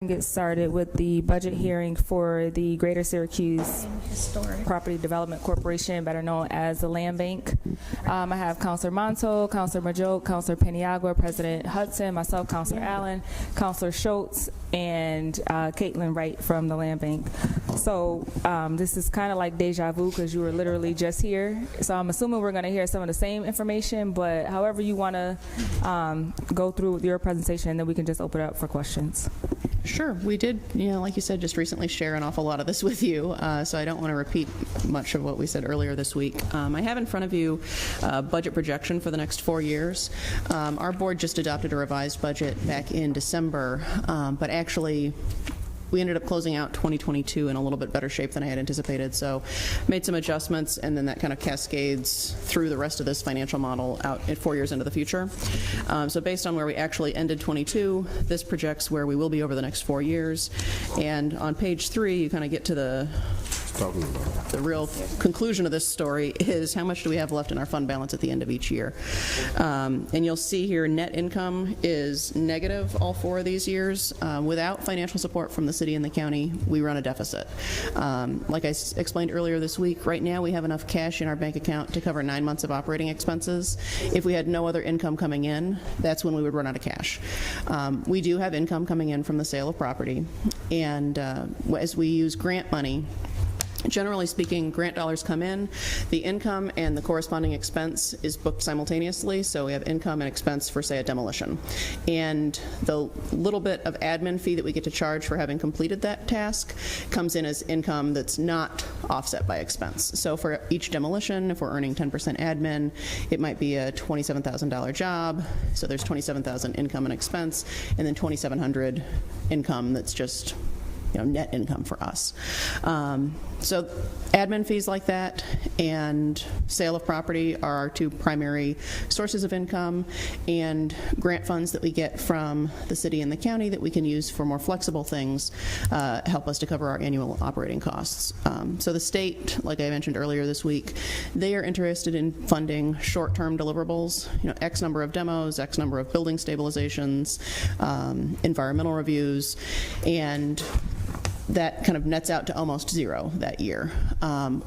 Get started with the budget hearing for the Greater Syracuse Property Development Corporation, better known as the Land Bank. I have Councilor Monto, Councilor Majoke, Councilor Paniagua, President Hudson, myself, Councilor Allen, Councilor Schultz, and Caitlin Wright from the Land Bank. So this is kind of like deja vu because you were literally just here. So I'm assuming we're going to hear some of the same information, but however you want to go through with your presentation, and then we can just open it up for questions. Sure. We did, like you said, just recently share an awful lot of this with you, so I don't want to repeat much of what we said earlier this week. I have in front of you a budget projection for the next 4 years. Our board just adopted a revised budget back in December, but actually we ended up closing out 2022 in a little bit better shape than I had anticipated, so made some adjustments, and then that kind of cascades through the rest of this financial model out at 4 years into the future. So based on where we actually ended 22, this projects where we will be over the next 4 years. And on page 3, you kind of get to the real conclusion of this story is how much do we have left in our fund balance at the end of each year. And you'll see here net income is negative all 4 of these years. Without financial support from the city and the county, we run a deficit. Like I explained earlier this week, right now we have enough cash in our bank account to cover 9 months of operating expenses. If we had no other income coming in, that's when we would run out of cash. We do have income coming in from the sale of property, and as we use grant money, generally speaking, grant dollars come in, the income and the corresponding expense is booked simultaneously, so we have income and expense for, say, a demolition. And the little bit of admin fee that we get to charge for having completed that task comes in as income that's not offset by expense. So for each demolition, if we're earning 10% admin, it might be a $27,000 job, so there's $27,000 income and expense, and then $2,700 income that's just net income for us. So admin fees like that and sale of property are our 2 primary sources of income, and grant funds that we get from the city and the county that we can use for more flexible things help us to cover our annual operating costs. So the state, like I mentioned earlier this week, they are interested in funding short-term deliverables, X number of demos, X number of building stabilizations, environmental reviews, and that kind of nets out to almost zero that year.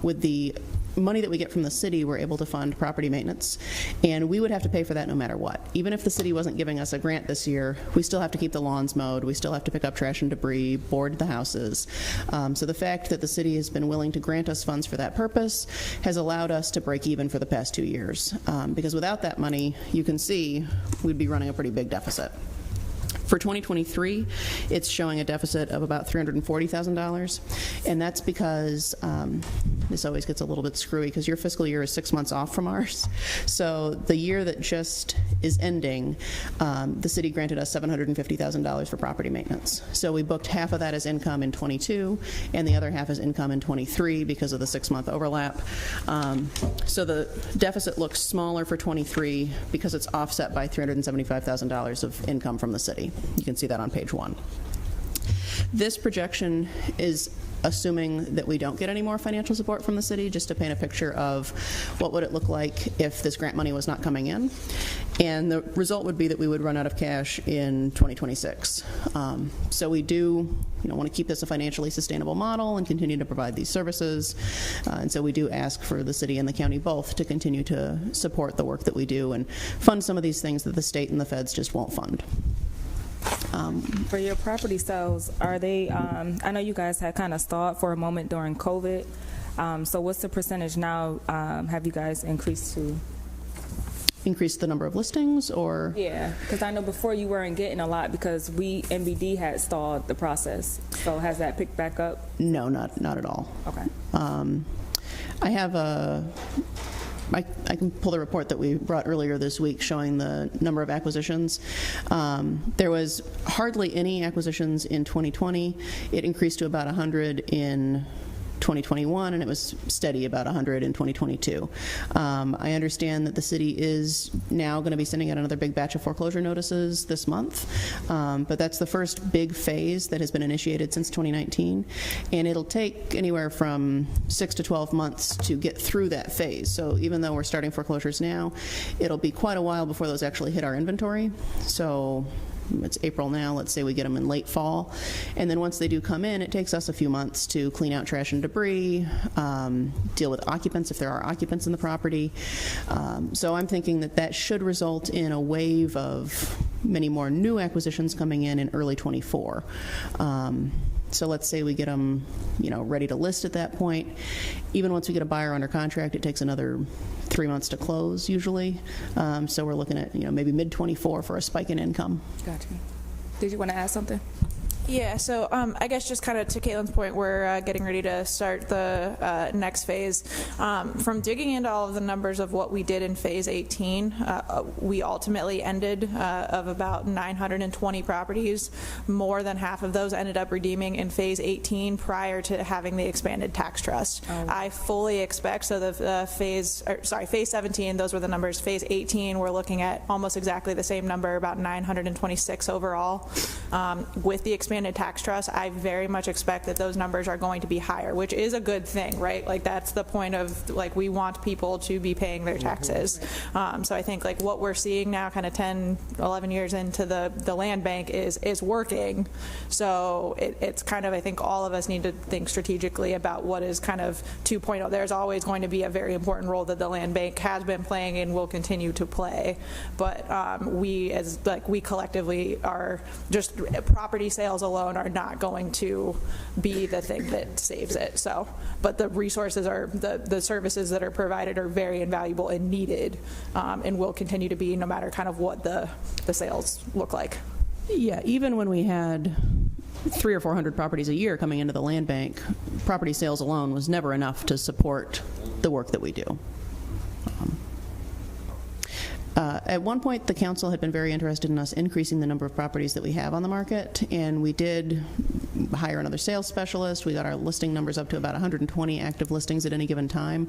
With the money that we get from the city, we're able to fund property maintenance, and we would have to pay for that no matter what. Even if the city wasn't giving us a grant this year, we still have to keep the lawns mowed, we still have to pick up trash and debris, board the houses. So the fact that the city has been willing to grant us funds for that purpose has allowed us to break even for the past 2 years. Because without that money, you can see we'd be running a pretty big deficit. For 2023, it's showing a deficit of about $340,000, and that's because this always gets a little bit screwy because your fiscal year is 6 months off from ours. So the year that just is ending, the city granted us $750,000 for property maintenance. So we booked half of that as income in 22, and the other half as income in 23 because of the 6-month overlap. So the deficit looks smaller for 23 because it's offset by $375,000 of income from the city. You can see that on page 1. This projection is assuming that we don't get any more financial support from the city, just to paint a picture of what would it look like if this grant money was not coming in. And the result would be that we would run out of cash in 2026. So we do want to keep this a financially sustainable model and continue to provide these services. And so we do ask for the city and the county both to continue to support the work that we do and fund some of these things that the state and the feds just won't fund. For your property sales, are they, I know you guys had kind of stalled for a moment during COVID. So what's the percentage now have you guys increased to? Increase the number of listings, or? Yeah, because I know before you weren't getting a lot because MBD had stalled the process. So has that picked back up? No, not at all. Okay. I have I can pull the report that we brought earlier this week showing the number of acquisitions. There was hardly any acquisitions in 2020. It increased to about 100 in 2021, and it was steady about 100 in 2022. I understand that the city is now going to be sending out another big batch of foreclosure notices this month, but that's the first big phase that has been initiated since 2019, and it'll take anywhere from 6 to 12 months to get through that phase. So even though we're starting foreclosures now, it'll be quite a while before those actually hit our inventory. So it's April now, let's say we get them in late fall. And then once they do come in, it takes us a few months to clean out trash and debris, deal with occupants if there are occupants in the property. So I'm thinking that that should result in a wave of many more new acquisitions coming in early '24. So let's say we get them, ready to list at that point. Even once we get a buyer under contract, it takes another 3 months to close usually. So we're looking at, maybe mid-24 for a spike in income. Gotcha. Did you want to add something? Yeah, so I guess just kind of to Caitlin's point, we're getting ready to start the next phase. From digging into all of the numbers of what we did in phase 18, we ultimately ended of about 920 properties. More than half of those ended up redeeming in phase 18 prior to having the expanded tax trust. Oh. I fully expect, so the phase 17, those were the numbers. Phase 18, we're looking at almost exactly the same number, about 926 overall. With the expanded tax trust, I very much expect that those numbers are going to be higher, which is a good thing, right? Like that's the point of we want people to be paying their taxes. So I think what we're seeing now, kind of 10, 11 years into the land bank, is working. So it's kind of, I think all of us need to think strategically about what is kind of 2.0. There's always going to be a very important role that the land bank has been playing and will continue to play. But we collectively are just property sales alone are not going to be the thing that saves it. So, but the resources the services that are provided are very invaluable and needed, and will continue to be no matter kind of what the sales look like. Yeah, even when we had 300 or 400 properties a year coming into the land bank, property sales alone was never enough to support the work that we do. At one point, the council had been very interested in us increasing the number of properties that we have on the market, and we did hire another sales specialist. We got our listing numbers up to about 120 active listings at any given time.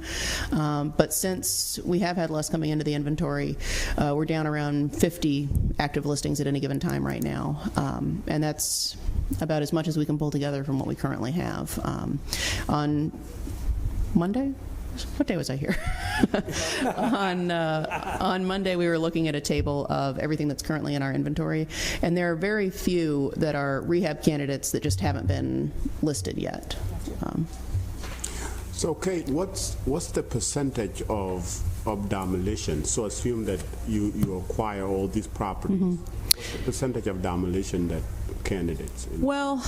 But since we have had less coming into the inventory, we're down around 50 active listings at any given time right now. And that's about as much as we can pull together from what we currently have. On Monday? What day was I here? On Monday, we were looking at a table of everything that's currently in our inventory, and there are very few that are rehab candidates that just haven't been listed yet. So, Kate, what's the percentage of demolition? So, assume that you acquire all these properties. Mm-hmm. What's the percentage of demolition that candidates? Well,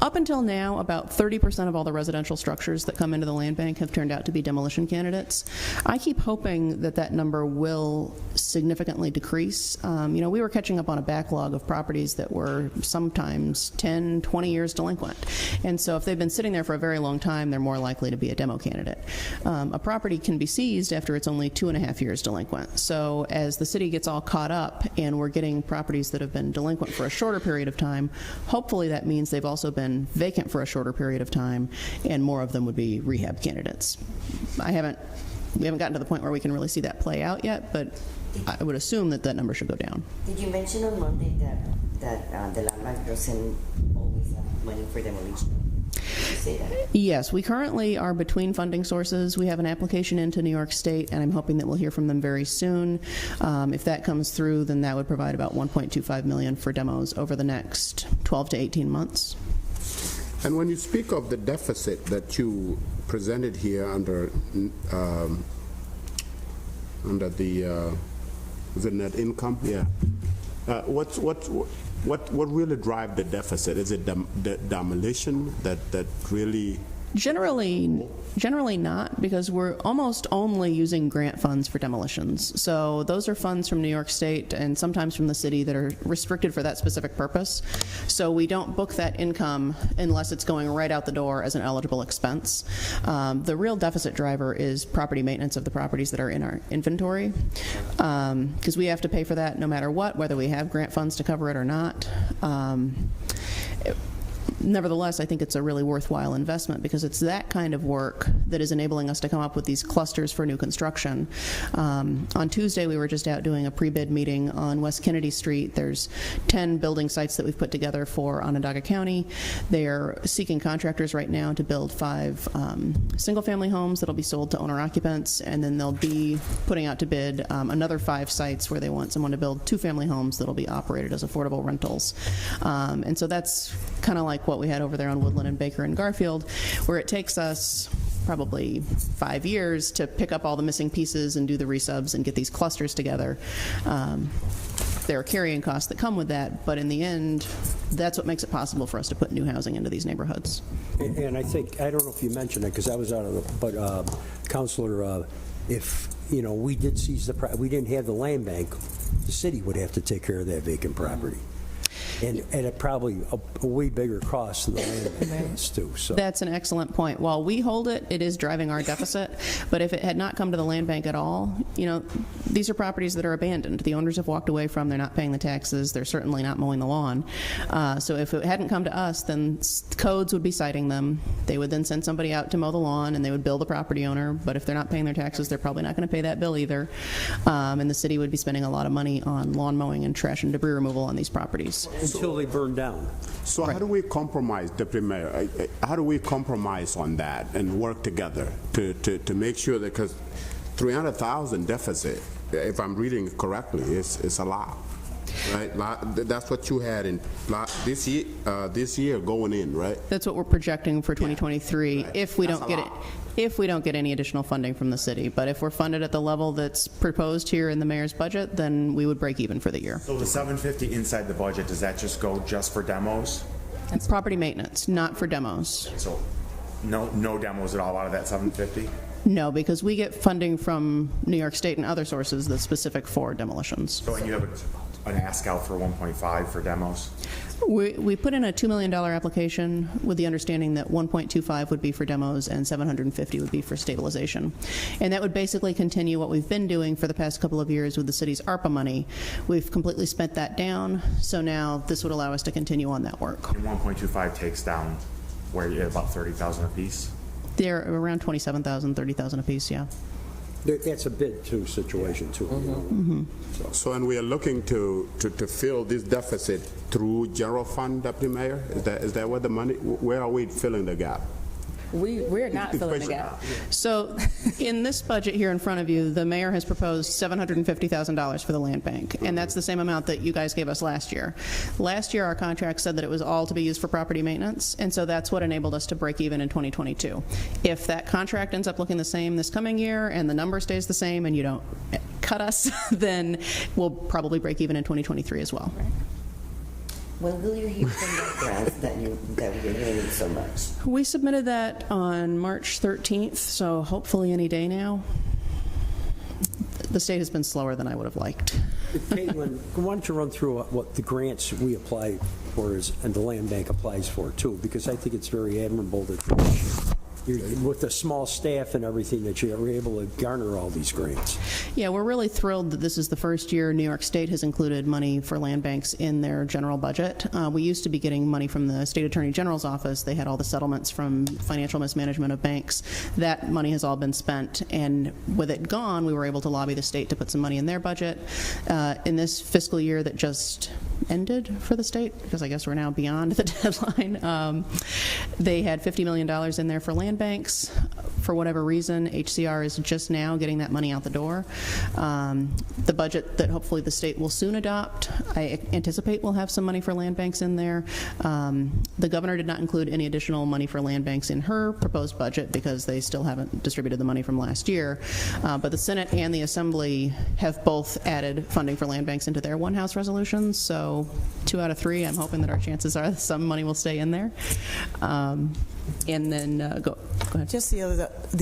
up until now, about 30% of all the residential structures that come into the land bank have turned out to be demolition candidates. I keep hoping that that number will significantly decrease. We were catching up on a backlog of properties that were sometimes 10, 20 years delinquent. And so if they've been sitting there for a very long time, they're more likely to be a demo candidate. A property can be seized after it's only 2.5 years delinquent. So as the city gets all caught up and we're getting properties that have been delinquent for a shorter period of time, hopefully that means they've also been vacant for a shorter period of time, and more of them would be rehab candidates. We haven't gotten to the point where we can really see that play out yet, but I would assume that number should go down. Did you mention on Monday that the land bank doesn't always have money for demolition? Did you say that? Yes, we currently are between funding sources. We have an application into New York State, and I'm hoping that we'll hear from them very soon. If that comes through, then that would provide about $1.25 million for demos over the next 12 to 18 months. And when you speak of the deficit that you presented here under the is it net income? Yeah. What really drive the deficit? Is it the demolition that really? Generally not, because we're almost only using grant funds for demolitions. So those are funds from New York State and sometimes from the city that are restricted for that specific purpose. So we don't book that income unless it's going right out the door as an eligible expense. The real deficit driver is property maintenance of the properties that are in our inventory, because we have to pay for that no matter what, whether we have grant funds to cover it or not. Nevertheless, I think it's a really worthwhile investment because it's that kind of work that is enabling us to come up with these clusters for new construction. On Tuesday, we were just out doing a pre-bid meeting on West Kennedy Street. There's 10 building sites that we've put together for Onondaga County. They are seeking contractors right now to build 5 single-family homes that'll be sold to owner-occupants, and then they'll be putting out to bid another 5 sites where they want someone to build 2-family homes that'll be operated as affordable rentals. And so that's kind of like what we had over there on Woodland and Baker and Garfield, where it takes us probably 5 years to pick up all the missing pieces and do the resubs and get these clusters together. There are carrying costs that come with that, but in the end, that's what makes it possible for us to put new housing into these neighborhoods. And I think, I don't know if you mentioned it because I was out of the, but Counselor, if we did seize we didn't have the land bank, the city would have to take care of that vacant property. And at probably a way bigger cost than the land bank is too. So that's an excellent point. While we hold it, it is driving our deficit. But if it had not come to the land bank at all, these are properties that are abandoned. The owners have walked away from. They're not paying the taxes. They're certainly not mowing the lawn. So if it hadn't come to us, then codes would be citing them. They would then send somebody out to mow the lawn, and they would bill the property owner. But if they're not paying their taxes, they're probably not going to pay that bill either. And the city would be spending a lot of money on lawn mowing and trash and debris removal on these properties. Until they burn down. So how do we compromise, Deputy Mayor? How do we compromise on that and work together to make sure that, because 300,000 deficit, if I'm reading it correctly, is a lot, right? That's what you had in this year going in, right? That's what we're projecting for 2023 right. if we That's don't a get it. lot. If we don't get any additional funding from the city. But if we're funded at the level that's proposed here in the mayor's budget, then we would break even for the year. So the 750 inside the budget, does that just go just for demos? It's property maintenance, not for demos. So no demos at all out of that 750? No, because we get funding from New York State and other sources that's specific for demolitions. So and you have an ask out for 1.5 for demos? We put in a $2 million application with the understanding that 1.25 would be for demos and 750 would be for stabilization. And that would basically continue what we've been doing for the past couple of years with the city's ARPA money. We've completely spent that down, so now this would allow us to continue on that work. And 1.25 takes down where you have about 30,000 apiece? They're around 27,000, 30,000 apiece, yeah. That's a bid too situation too. So and we are looking to fill this deficit through general fund, Deputy Mayor? Is that what the money? Where are we filling the gap? We're not filling the gap. So in this budget here in front of you, the mayor has proposed $750,000 for the land bank, and that's the same amount that you guys gave us last year. Last year, our contract said that it was all to be used for property maintenance, and so that's what enabled us to break even in 2022. If that contract ends up looking the same this coming year and the number stays the same and you don't cut us, then we'll probably break even in 2023 as well. When will you hear from the grants that we're hearing so much? We submitted that on March 13th, so hopefully any day now. The state has been slower than I would have liked. Caitlin, why don't you run through what the grants we apply for and the land bank applies for too, because I think it's very admirable that with the small staff and everything that you are able to garner all these grants. Yeah, we're really thrilled that this is the first year New York State has included money for land banks in their general budget. We used to be getting money from the State Attorney General's office. They had all the settlements from financial mismanagement of banks. That money has all been spent, and with it gone, we were able to lobby the state to put some money in their budget. In this fiscal year that just ended for the state, because I guess we're now beyond the deadline, they had $50 million in there for land banks. For whatever reason, HCR is just now getting that money out the door. The budget that hopefully the state will soon adopt, I anticipate will have some money for land banks in there. The governor did not include any additional money for land banks in her proposed budget because they still haven't distributed the money from last year. But the Senate and the Assembly have both added funding for land banks into their one-house resolutions. So 2 out of 3, I'm hoping that our chances are that some money will stay in there. And then go ahead. Just the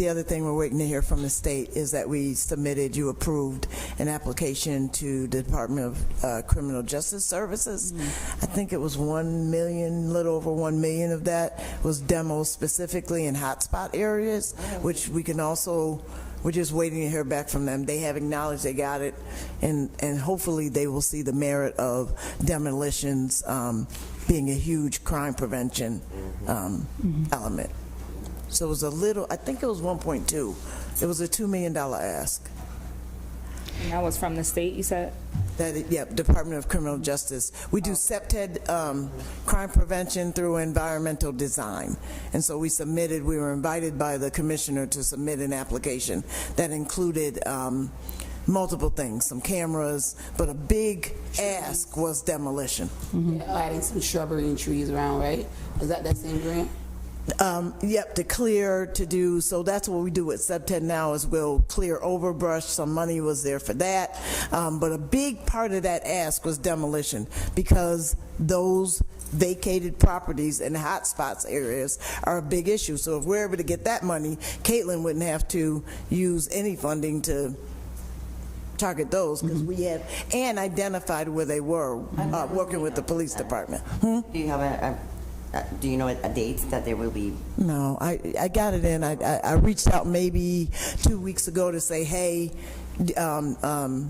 other thing we're waiting to hear from the state is that you approved an application to the Department of Criminal Justice Services. I think it was $1 million, little over $1 million of that was demos specifically in hotspot areas, which we can also. We're just waiting to hear back from them. They have acknowledged they got it, and hopefully they will see the merit of demolitions being a huge crime prevention element. So it was a little, I think it was 1.2. It was a $2 million ask. And that was from the state, you said? Department of Criminal Justice. We do SEPTED crime prevention through environmental design. And so we were invited by the commissioner to submit an application that included multiple things, some cameras, but a big ask was demolition. Adding some shrubbery and trees around, right? Is that same grant? Yep, to clear, to do, so that's what we do with SEPTED now is we'll clear overbrush. Some money was there for that. But a big part of that ask was demolition because those vacated properties in hotspots areas are a big issue. So if we're able to get that money, Caitlin wouldn't have to use any funding to target those because we had and identified where they were working with the police department. Do you have do you know a date that there will be? No, I got it in. I reached out maybe 2 weeks ago to say, hey,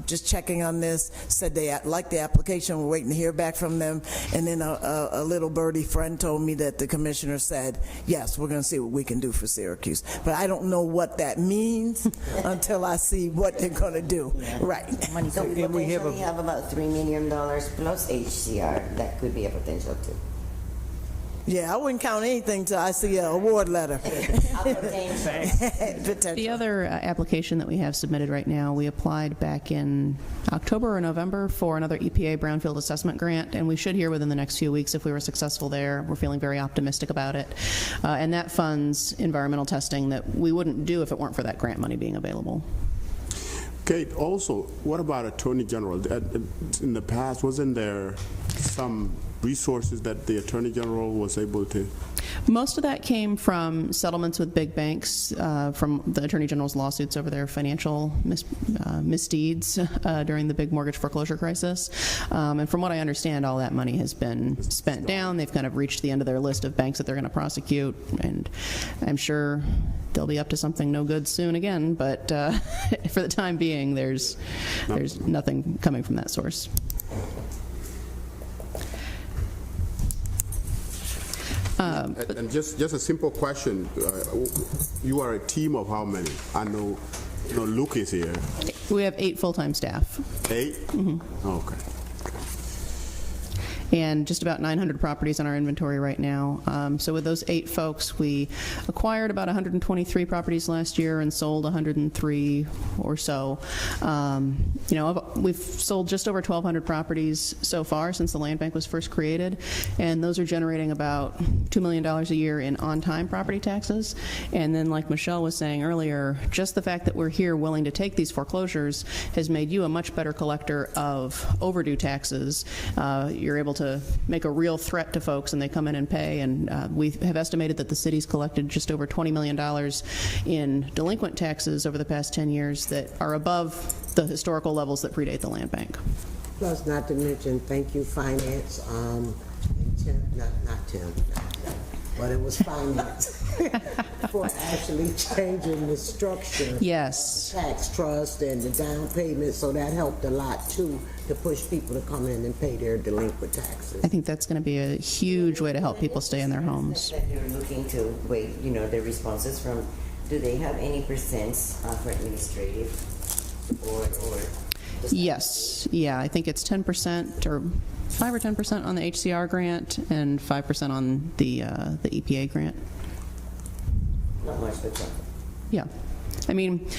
just checking on this. Said they liked the application. We're waiting to hear back from them. And then a little birdie friend told me that the commissioner said, yes, we're going to see what we can do for Syracuse. But I don't know what that means until I see what they're going to do. Right. So we potentially have about $3 million plus HCR. That could be a potential too. Yeah, I wouldn't count anything till I see an award letter. The other application that we have submitted right now, we applied back in October or November for another EPA Brownfield Assessment Grant, and we should hear within the next few weeks if we were successful there. We're feeling very optimistic about it. And that funds environmental testing that we wouldn't do if it weren't for that grant money being available. Kate, also, what about Attorney General? In the past, wasn't there some resources that the Attorney General was able to? Most of that came from settlements with big banks, from the Attorney General's lawsuits over their financial misdeeds during the big mortgage foreclosure crisis. And from what I understand, all that money has been spent down. They've kind of reached the end of their list of banks that they're going to prosecute, and I'm sure they'll be up to something no good soon again, but for the time being, there's nothing coming from that source. And just a simple question. You are a team of how many? I know Luke is here. We have 8 full-time staff. 8? Mm-hmm. Okay. And just about 900 properties on our inventory right now. So with those 8 folks, we acquired about 123 properties last year and sold 103 or so. We've sold just over 1,200 properties so far since the land bank was first created, and those are generating about $2 million a year in on-time property taxes. And then, like Michelle was saying earlier, just the fact that we're here willing to take these foreclosures has made you a much better collector of overdue taxes. You're able to make a real threat to folks, and they come in and pay. And we have estimated that the city's collected just over $20 million in delinquent taxes over the past 10 years that are above the historical levels that predate the land bank. Plus, not to mention, thank you, Finance, and Tim, not Tim, but it was Finance, for actually changing the structure. Yes. Tax trust and the down payment, so that helped a lot, too, to push people to come in and pay their delinquent taxes. I think that's going to be a huge way to help people stay in their homes. That you're looking to wait, the responses from, do they have any percents for administrative or Yes. Yeah, I think it's 10% or 5 or 10% on the HCR grant and 5% on the EPA grant. Not much, but something. Yeah. I mean,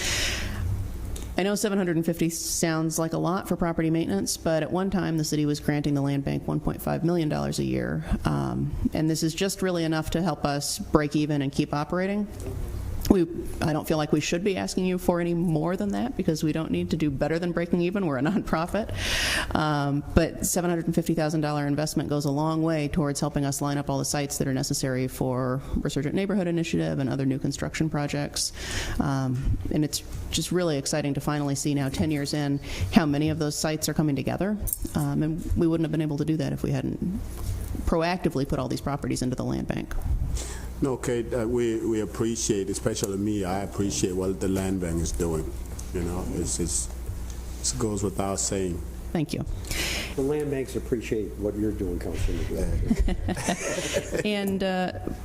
I know 750 sounds like a lot for property maintenance, but at one time the city was granting the land bank $1.5 million a year. And this is just really enough to help us break even and keep operating. I don't feel like we should be asking you for any more than that because we don't need to do better than breaking even. We're a nonprofit. But $750,000 investment goes a long way towards helping us line up all the sites that are necessary for Resurgent Neighborhood Initiative and other new construction projects. And it's just really exciting to finally see now, 10 years in, how many of those sites are coming together. And we wouldn't have been able to do that if we hadn't proactively put all these properties into the land bank. No, Kate, we appreciate, especially me, I appreciate what the land bank is doing. It goes without saying. Thank you. The land banks appreciate what you're doing, Councilman. And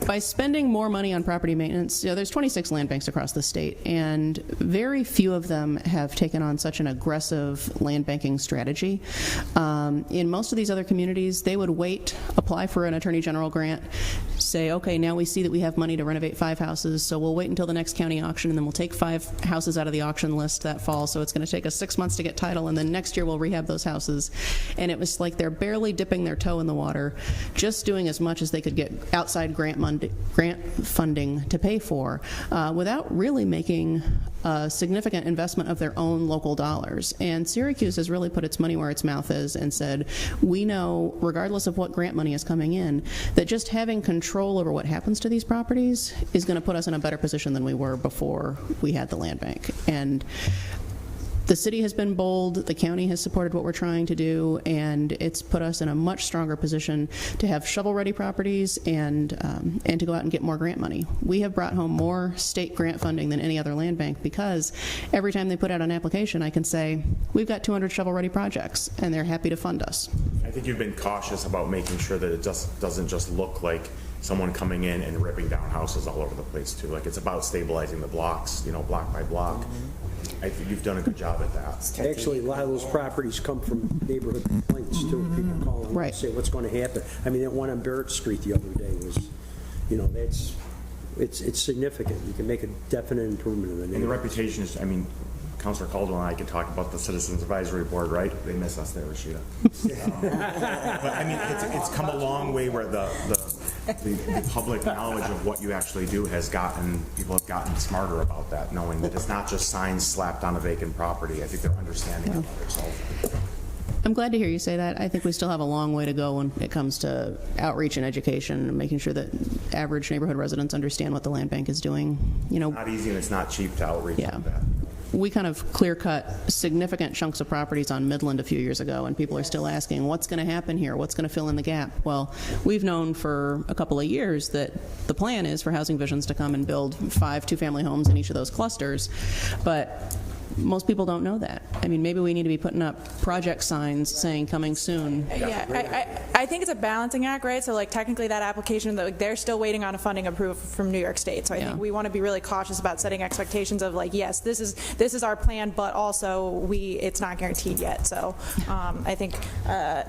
by spending more money on property maintenance, there's 26 land banks across the state, and very few of them have taken on such an aggressive land banking strategy. In most of these other communities, they would wait, apply for an Attorney General grant, say, okay, now we see that we have money to renovate 5 houses, so we'll wait until the next county auction, and then we'll take 5 houses out of the auction list that fall, so it's going to take us 6 months to get title, and then next year we'll rehab those houses. And it was like they're barely dipping their toe in the water, just doing as much as they could get outside grant funding to pay for, without really making a significant investment of their own local dollars. And Syracuse has really put its money where its mouth is and said, we know, regardless of what grant money is coming in, that just having control over what happens to these properties is going to put us in a better position than we were before we had the land bank. And the city has been bold, the county has supported what we're trying to do, and it's put us in a much stronger position to have shovel-ready properties and to go out and get more grant money. We have brought home more state grant funding than any other land bank because every time they put out an application, I can say, we've got 200 shovel-ready projects, and they're happy to fund us. I think you've been cautious about making sure that it just doesn't just look like someone coming in and ripping down houses all over the place too. Like, it's about stabilizing the blocks, block by block. I think you've done a good job at that. Actually, a lot of those properties come from neighborhood complaints, too. People call and say, what's going to happen? I mean, that one on Barrett Street the other day was, it's significant. You can make a definite improvement in the neighborhood. And the reputation is, Councilor Caldwell and I can talk about the Citizens Advisory Board, right? They miss us there, Rashida. But it's come a long way where the public knowledge of what you actually do has people have gotten smarter about that, knowing that it's not just signs slapped on a vacant property. I think they're understanding it better. So. I'm glad to hear you say that. I think we still have a long way to go when it comes to outreach and education and making sure that average neighborhood residents understand what the land bank is doing. It's not easy and it's not cheap to outreach like that. We kind of clear-cut significant chunks of properties on Midland a few years ago, and people are still asking, what's going to happen here? What's going to fill in the gap? Well, we've known for a couple of years that the plan is for Housing Visions to come and build 5 two-family homes in each of those clusters, but most people don't know that. Maybe we need to be putting up project signs saying coming soon. Yeah, I think it's a balancing act, right? So, technically that application, they're still waiting on a funding approval from New York State. So I think we want to be really cautious about setting expectations of, yes, this is our plan, but also it's not guaranteed yet. So I think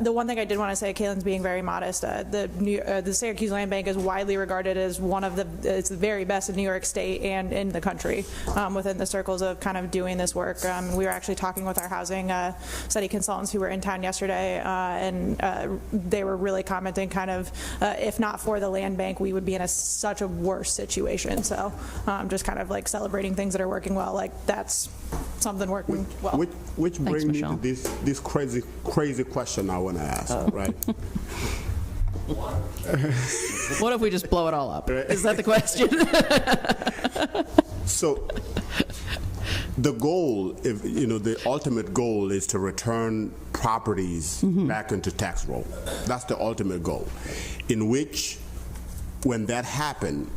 the one thing I did want to say, Caitlin's being very modest. The Syracuse Land Bank is widely regarded as it's the very best in New York State and in the country within the circles of kind of doing this work. We were actually talking with our housing study consultants who were in town yesterday, and they were really commenting kind of, if not for the land bank, we would be in such a worse situation. So just kind of celebrating things that are working well, that's something working well. Which brings me to this crazy question I want to ask, right? What if we just blow it all up? Is that the question? So the goal, the ultimate goal is to return properties back into tax roll. That's the ultimate goal. In which, when that happens,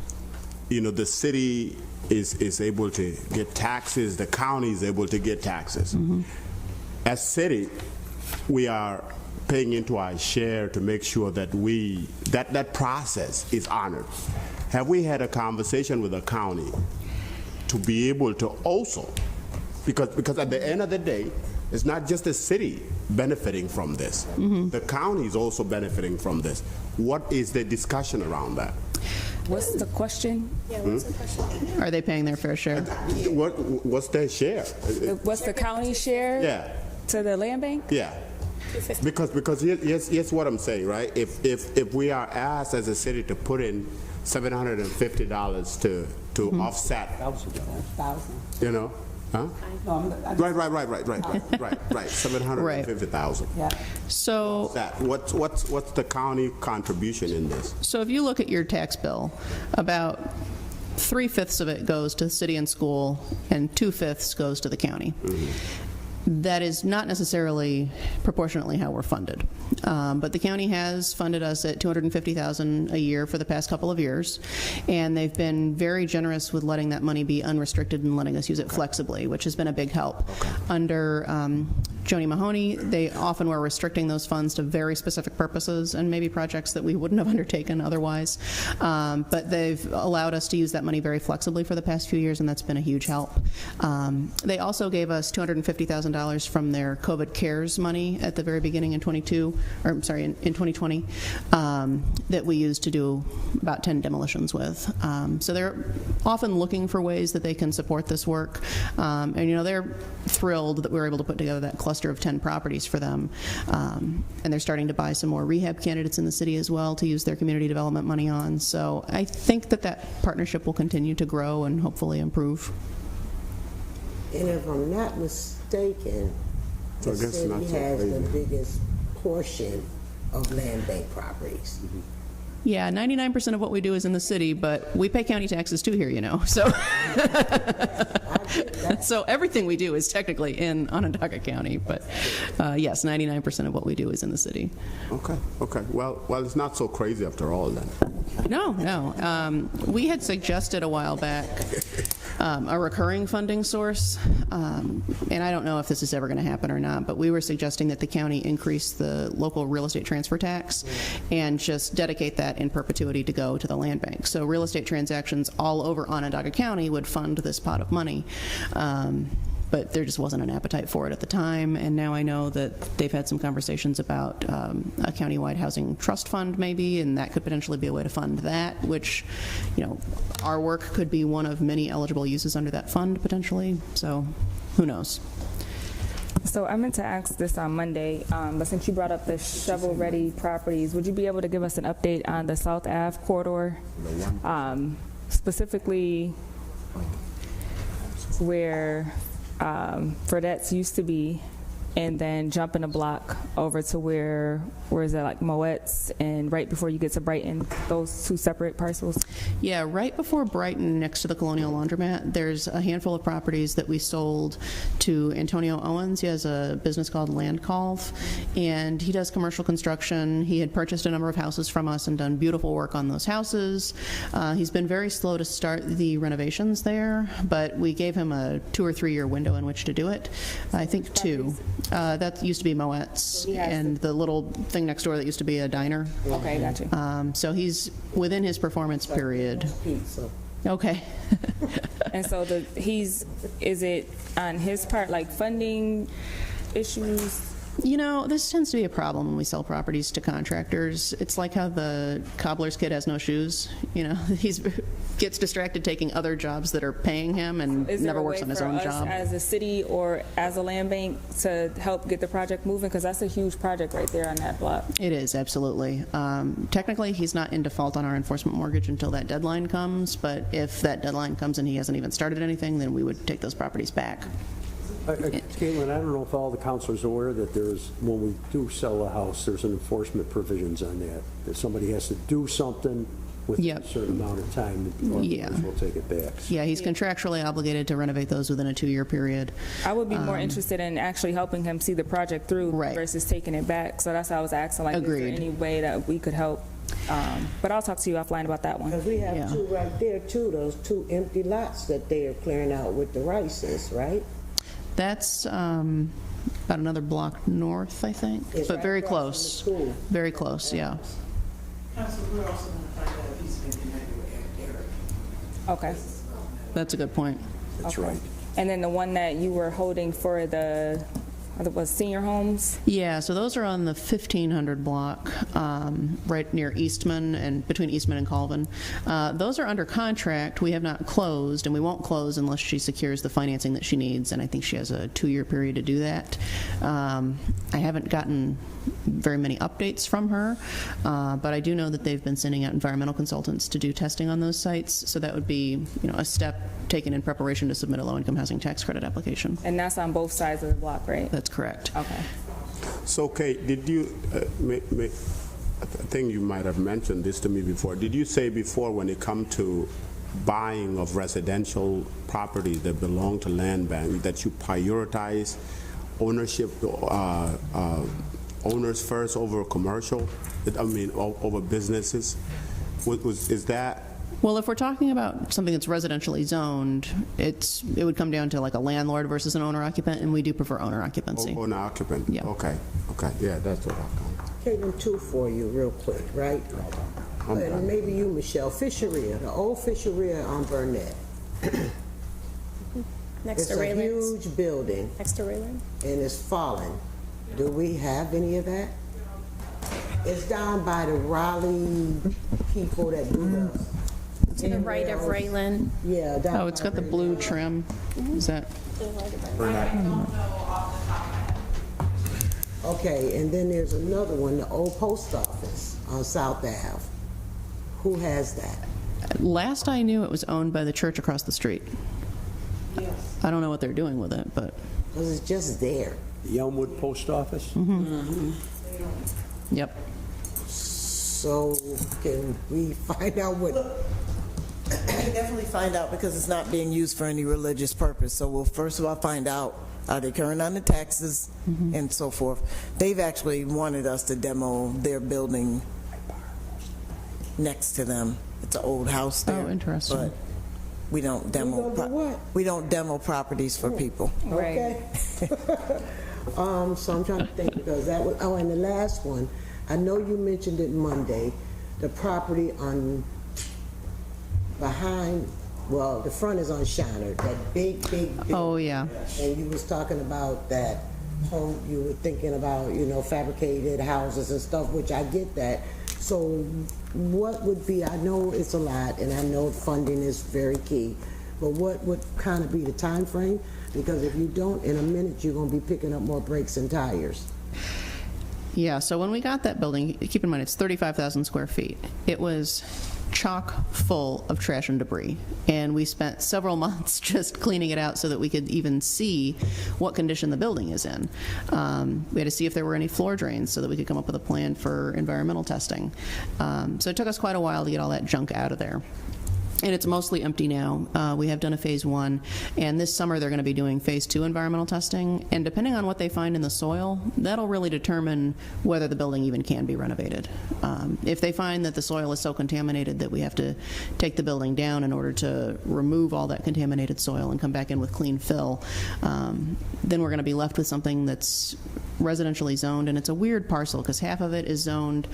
the city is able to get taxes, the county is able to get taxes. As city, we are paying into our share to make sure that that process is honored. Have we had a conversation with the county to be able to also, because at the end of the day, it's not just the city benefiting from this. The county is also benefiting from this. What is the discussion around that? What's the question? Yeah, what's the question? Are they paying their fair share? What's their share? What's the county share to the land bank? Yeah. Because here's what I'm saying, right? If we are asked as a city to put in $750 to offset, huh? Right. 750,000. Yeah. So what's the county contribution in this? So if you look at your tax bill, about 3/5 of it goes to city and school, and 2/5 goes to the county. That is not necessarily proportionately how we're funded. But the county has funded us at $250,000 a year for the past couple of years, and they've been very generous with letting that money be unrestricted and letting us use it flexibly, which has been a big help. Under Joni Mahoney, they often were restricting those funds to very specific purposes and maybe projects that we wouldn't have undertaken otherwise. But they've allowed us to use that money very flexibly for the past few years, and that's been a huge help. They also gave us $250,000 from their COVID CARES money at the very beginning in 2020, that we used to do about 10 demolitions with. So they're often looking for ways that they can support this work. And, you know, they're thrilled that we were able to put together that cluster of 10 properties for them. And they're starting to buy some more rehab candidates in the city as well to use their community development money on. So I think that that partnership will continue to grow and hopefully improve. And if I'm not mistaken, the city has the biggest portion of land bank properties. Yeah, 99% of what we do is in the city, but we pay county taxes too here, you know. So, so everything we do is technically in Onondaga County, but yes, 99% of what we do is in the city. Okay. Well, it's not so crazy after all then. No. We had suggested a while back a recurring funding source, and I don't know if this is ever going to happen or not, but we were suggesting that the county increase the local real estate transfer tax and just dedicate that in perpetuity to go to the land bank. So real estate transactions all over Onondaga County would fund this pot of money. But there just wasn't an appetite for it at the time, and now I know that they've had some conversations about a countywide housing trust fund maybe, and that could potentially be a way to fund that, which, you know, our work could be one of many eligible uses under that fund potentially, so who knows. So I meant to ask this on Monday, but since you brought up the shovel-ready properties, would you be able to give us an update on the South Ave corridor? Specifically where Fredette's used to be, and then jumping a block over to where is that, like Moet's, and right before you get to Brighton, those two separate parcels? Yeah, right before Brighton, next to the Colonial Laundromat, there's a handful of properties that we sold to Antonio Owens. He has a business called Landcalv, and he does commercial construction. He had purchased a number of houses from us and done beautiful work on those houses. He's been very slow to start the renovations there, but we gave him a 2 or 3 year window in which to do it. I think 2. That used to be Moet's, and the little thing next door that used to be a diner. Okay, gotcha. So he's within his performance period. Okay. And so is it on his part, like funding issues? You know, this tends to be a problem when we sell properties to contractors. It's like how the cobbler's kid has no shoes. You know, he gets distracted taking other jobs that are paying him and never works on his own job. As a city or as a land bank to help get the project moving? Because that's a huge project right there on that block. It is, absolutely. Technically, he's not in default on our enforcement mortgage until that deadline comes, but if that deadline comes and he hasn't even started anything, then we would take those properties back. Caitlin, I don't know if all the councilors are aware that when we do sell a house, there's an enforcement provisions on that somebody has to do something within a certain amount of time, otherwise we'll take it back. Yeah, he's contractually obligated to renovate those within a 2 year period. I would be more interested in actually helping him see the project through versus taking it back. So that's why I was asking, like, Agreed. Is there any way that we could help? But I'll talk to you offline about that one. Because we have 2 right there, too, those 2 empty lots that they are clearing out with the Rices, right? That's about another block north, I think, but right very across from the close. school. Very close, yeah. Council, we're also going to find out if he's been connected with Eric. Okay. That's a good point. That's right. And then the one that you were holding for the senior homes? Yeah, so those are on the 1500 block, right near Eastman and between Eastman and Colvin. Those are under contract. We have not closed, and we won't close unless she secures the financing that she needs, and I think she has a 2 year period to do that. I haven't gotten very many updates from her, but I do know that they've been sending out environmental consultants to do testing on those sites, so that would be, you know, a step taken in preparation to submit a low-income housing tax credit application. And that's on both sides of the block, right? That's correct. Okay. So, Kate, did you, I think you might have mentioned this to me before. Did you say before, when it comes to buying of residential properties that belong to land bank, that you prioritize ownership, owners first over commercial? I mean, over businesses? Is that Well, if we're talking about something that's residentially zoned, it would come down to like a landlord versus an owner-occupant, and we do prefer owner-occupancy. Owner-occupant? Yeah. Okay, yeah, that's what I got. Caitlin, two for you real quick, right? And maybe you, Michelle, Fisheria, the old Fisheria on Burnett. Next It's to a Raylan's. huge building, Next to Raylan. and it's fallen. Do we have any of that? It's down by the Raleigh people that do the... To the right of Raylan. Yeah, down Oh, it's by got the Raylan. blue trim. Is that? Okay, and then there's another one, the old post office on South Ave. Who has that? Last I knew, it was owned by the church across the street. I don't know what they're doing with it, but. Because it's just there. The Elmwood Post Office? Yep. So can we find out what... Definitely find out, because it's not being used for any religious purpose. So we'll first of all find out, are they current on the taxes and so forth. They've actually wanted us to demo their building next to them. It's an old house there. Oh, interesting. But we don't demo. gonna do what? We don't demo properties for people. Okay. So I'm trying to think, because that was, oh, and the last one, I know you mentioned it Monday, the property on, behind, well, the front is on Shiner, that big building. Oh, yeah. And you was talking about that home, you were thinking about, you know, fabricated houses and stuff, which I get that. So what would be, I know it's a lot, and I know funding is very key, but what would kind of be the time frame? Because if you don't, in a minute, you're going to be picking up more brakes and tires. Yeah, so when we got that building, keep in mind it's 35,000 square feet. It was chock full of trash and debris, and we spent several months just cleaning it out so that we could even see what condition the building is in. We had to see if there were any floor drains so that we could come up with a plan for environmental testing. So it took us quite a while to get all that junk out of there. And it's mostly empty now. We have done a phase 1, and this summer they're going to be doing phase 2 environmental testing. And depending on what they find in the soil, that'll really determine whether the building even can be renovated. If they find that the soil is so contaminated that we have to take the building down in order to remove all that contaminated soil and come back in with clean fill, then we're going to be left with something that's residentially zoned. And it's a weird parcel because half of it is zoned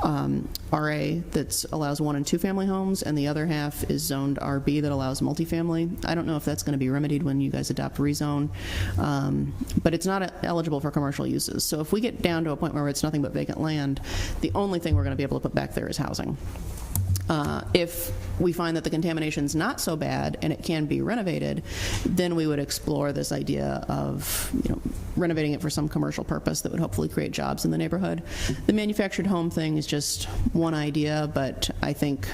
RA that allows 1 and 2 family homes, and the other half is zoned RB that allows multifamily. I don't know if that's going to be remedied when you guys adopt rezone, but it's not eligible for commercial uses. So if we get down to a point where it's nothing but vacant land, the only thing we're going to be able to put back there is housing. If we find that the contamination's not so bad and it can be renovated, then we would explore this idea of, you know, renovating it for some commercial purpose that would hopefully create jobs in the neighborhood. The manufactured home thing is just one idea, but I think,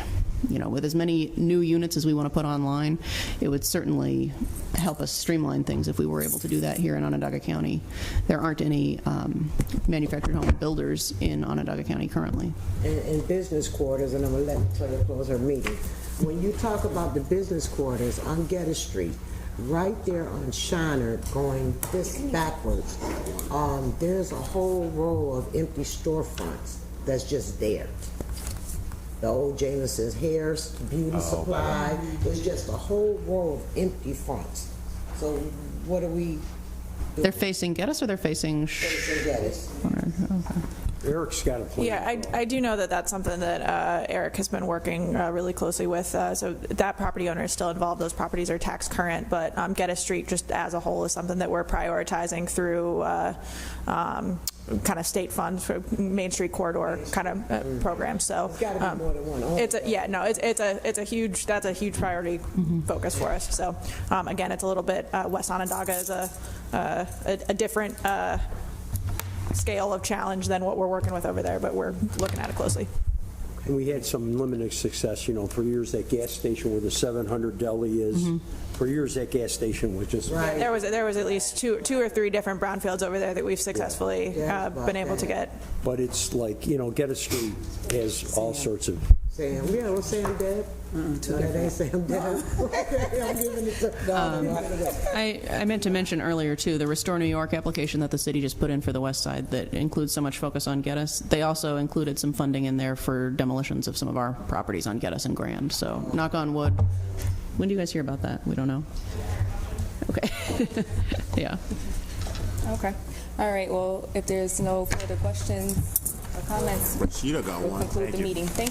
you know, with as many new units as we want to put online, it would certainly help us streamline things if we were able to do that here in Onondaga County. There aren't any manufactured home builders in Onondaga County currently. In business quarters, and I'm going to let Latoya close her meeting. When you talk about the business quarters on Geddes Street, right there on Shiner, going this backwards, there's a whole row of empty storefronts that's just there. The old Jameson's Hair Beauty Supply. There's just a whole row of empty fronts. So what are we doing? They're facing Geddes or they're facing Facing Geddes. Okay. Eric's got a plan. Yeah, I do know that that's something that Eric has been working really closely with. So that property owner is still involved. Those properties are tax current, but Geddes Street just as a whole is something that we're prioritizing through kind of state funds for Main Street corridor kind of program. So It's got to be more than one. it's a huge priority focus for us. So again, it's a little bit West Onondaga is a different scale of challenge than what we're working with over there, but we're looking at it closely. And we had some limited success, you know, for years that gas station where the 700 deli is, for years that gas station was just... Right. There was at least two or three different brownfields over there that we've successfully been able to get. But it's like, you know, Geddes Street has all sorts of Sam, yeah, well, Sam Deb. No, that ain't Sam Deb. Okay, I'm giving it to. I meant to mention earlier, too, the Restore New York application that the city just put in for the west side that includes so much focus on Geddes. They also included some funding in there for demolitions of some of our properties on Geddes and Grand. So knock on wood. When do you guys hear about that? We don't know. Okay. Yeah. Okay. All right, well, if there's no further questions or comments, Rashida got we'll one. conclude Thank the you. meeting. Thank